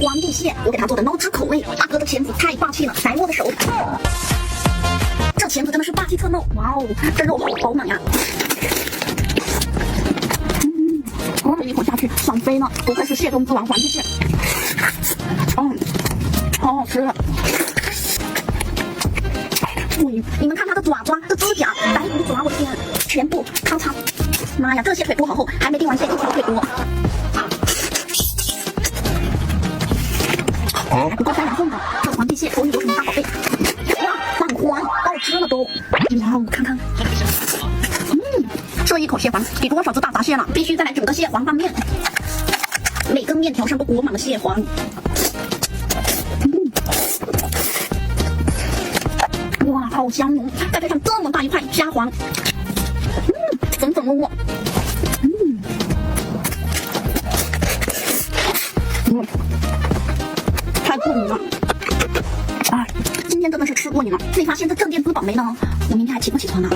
皇帝蟹，我给他做的捞汁口味。大哥的钳子太霸气了，甩我的手。这钳子真的是霸气侧漏，哇哦，这肉好饱满呀！一口下去，爽飞了，不愧是蟹中之王皇帝蟹。好好吃。你们看它的爪，这指甲，白骨爪，我天，全部咔嚓！妈呀，这蟹腿多好厚，还没订完蟹，一条腿多。不过3两份的，这皇帝蟹头里有什么大宝贝？哇，满环，爆汁了都！哇，看看，这一口蟹黄比多少只大闸蟹了？必须再来煮个蟹黄拌面，每个面条上都裹满了蟹黄。哇，好香浓！再配上这么大一块虾黄，粉粉窝窝，太过瘾了！哎，今天真的是吃过瘾了。没发现这镇店之宝没呢？我明天还起不起床呢？